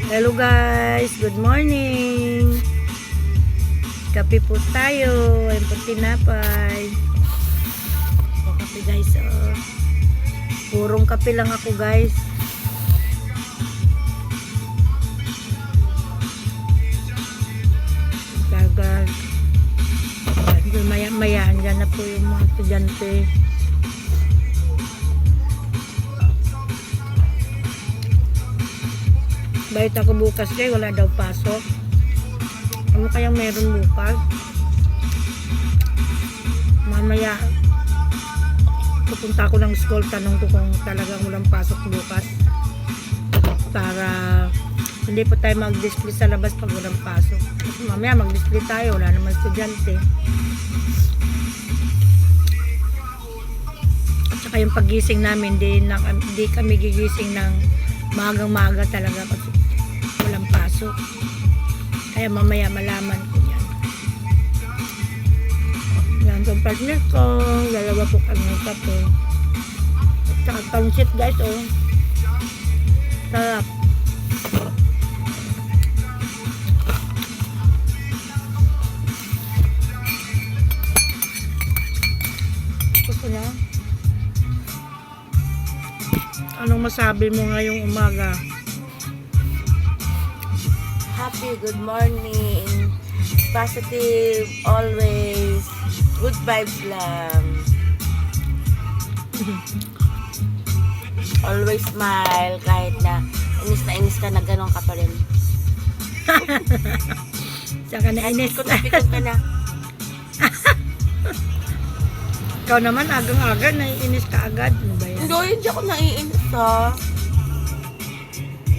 Hello guys, good morning. Kape po tayo. Ayun po tinapay. O kape guys. Purong kape lang ako guys. Gagal. Maya-maya andyan na po yung mga estudyante. Bayot ako bukas guys, wala daw pasok. Ano kayang meron bukas? Mamaya pupunta ako ng school, tanong ko kung talagang walang pasok bukas para hindi po tayo mag-display sa labas pag walang pasok. Kasi mamaya mag-display tayo, wala naman estudyante. At saka yung paggising namin, di kami gigising ng magang-maga talaga kasi walang pasok. Kaya mamaya malaman ko yan. Yan itong partner ko. Dalawa po kami ng kape. At saka pansit guys, oh. Sarap. Gusto na? Anong masabi mo ngayong umaga? Happy good morning. Positive always. Good vibes lang. Always smile kahit na inis ka na gano'n ka pa rin. Saka na inis ko napikon ka na. Ikaw naman agang-aga naiinis ka agad. Ano ba yan? Hindi ako naiinis ha.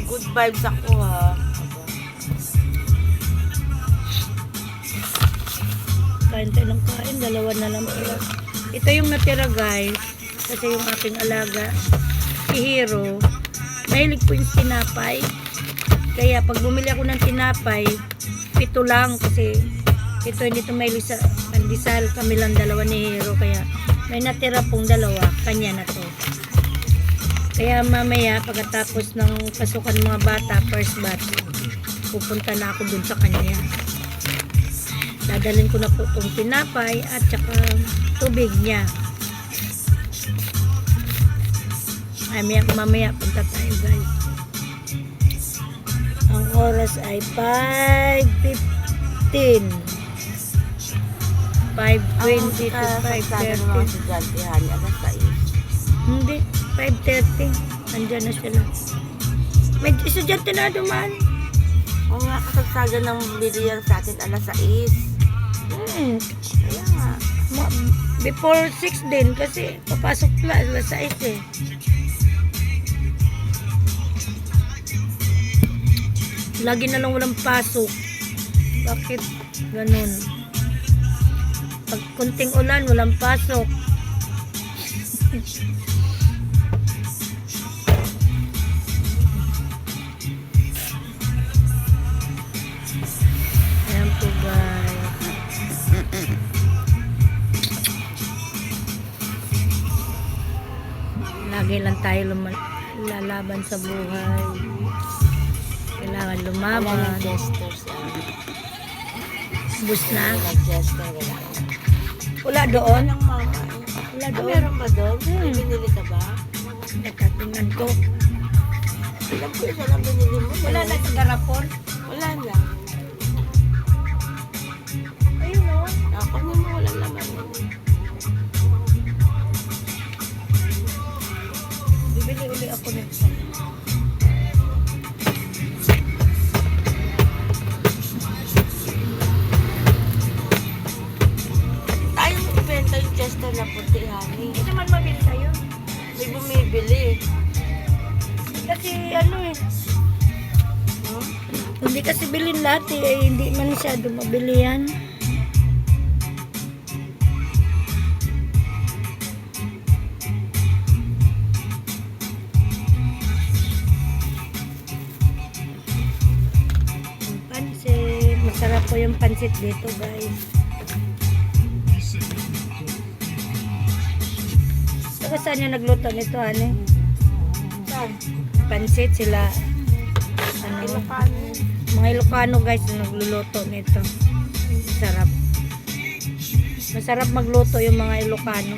Good vibes ako ha. Kain tayo ng kain, dalawa na lang pala. Ito yung natira guys, kasi yung aking alaga si Hero, mahilig po yung tinapay. Kaya pag bumili ako ng tinapay, 7 lang kasi ito hindi ito mahilig sa pandesal, kami lang dalawa ni Hero, kaya may natira pong dalawa, kanya na to. Kaya mamaya pagkatapos ng pasukan mga bata, first batch, pupunta na ako dun sa kanya. Dadalhin ko na po itong tinapay at saka tubig niya. Ay, mamaya punta tayo guys. Ang oras ay 5:15. 5:20 to 5:30. Hindi, 5:30. Andyan na sila. May estudyante na dumaan. Oo nga, kasagsagan ng bilihan sa atin alas 6. Kaya nga. Before 6 din kasi papasok na alas 6 eh. Lagi na lang walang pasok. Bakit ganun? Pag kunting ulan, walang pasok. Ayan po guys. Lagi lang tayo lalaban sa buhay. Kailangan lumaban. Wala ng gestures. Bus na. Wala ng gesture. Wala doon. Walang mama. Wala doon. Meron ba doon? May binili ka ba? Nakatingnan ko. Ilang po isa lang binili mo? Wala na sa garapon. Wala lang. Ayun o. Ako mo wala naman. Bibili uli ako nito. Tayo magbenta yung chester na puti, honey. Hindi naman mabili yun. May bumibili. Kasi ano eh. Hindi kasi bilhin lahat eh. Hindi man masyado mabili yan. Pansit. Masarap po yung pansit dito guys. Saka saan yung nagluto nito, ano? Saan? Pansit sila. Ano Ilocano yun. Mga Ilocano guys na nagluluto nito. Sarap. Masarap magluto yung mga Ilocano.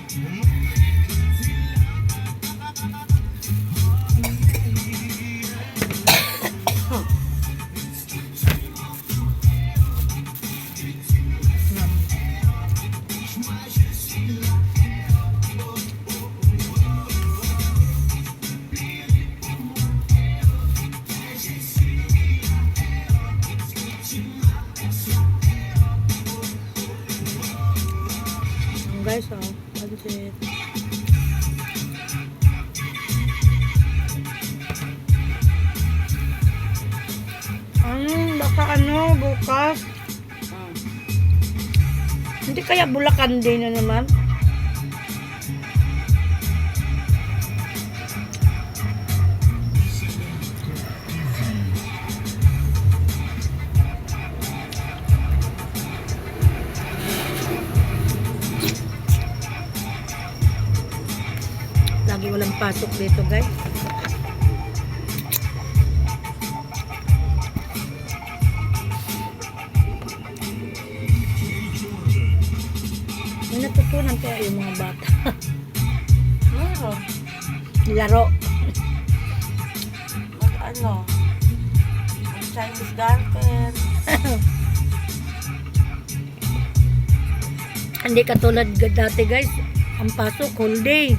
Guys, pansit. Baka bukas. Hindi kaya Bulacan Day na naman? Lagi walang pasok dito guys. May natutunan kaya yung mga bata. Meron. Laro. Ang Chinese garter. Hindi katulad dati guys. Ang pasok whole day.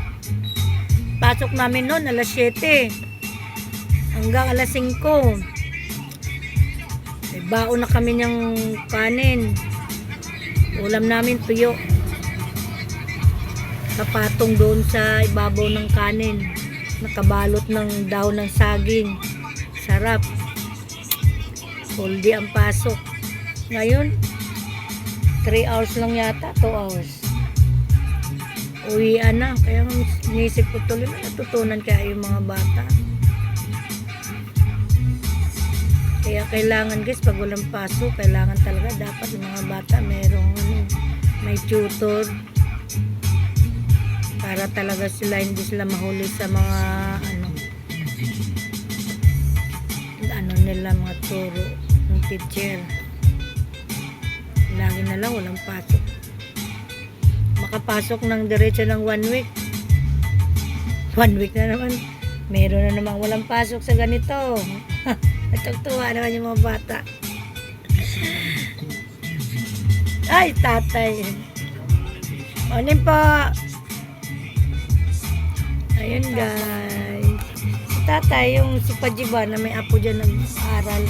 Pasok namin noon alas 7 hanggang alas 5. May baon na kami ng kanin. Ulam namin tuyo. Kapatong doon sa ibabaw ng kanin. Nakabalot ng dahon ng saging. Sarap. Full day ang pasok. Ngayon, 3 hours lang yata, 2 hours. Uwian na. Kaya nisip ko tuloy na natutunan kaya yung mga bata. Kaya kailangan guys, pag walang pasok, kailangan talaga dapat yung mga bata may tutor. Para talaga hindi sila mahuli sa mga nila mga turo ng teacher. Lagi na lang walang pasok. Makapasok ng diretso ng 1 week. 1 week na naman. Meron na namang walang pasok sa ganito. Natugtuwa naman yung mga bata. Ay, tatay. Morning po. Ayun guys. Si tatay, yung si Pajiba na may apo dyan nag-aaral.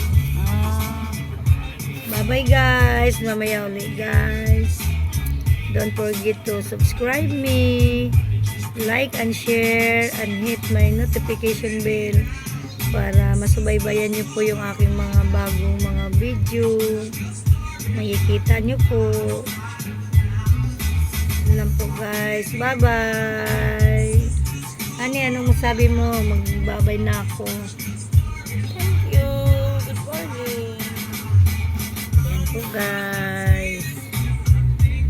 Bye-bye guys. Mamaya ulit guys. Don't forget to subscribe me, like and share, and hit my notification bell para masubaybayan nyo po yung aking mga bagong mga video. Makikita nyo po. Yun lang po guys. Bye-bye. Anong masabi mo? Magbabay na ako. Thank you. Good morning. Yan po guys.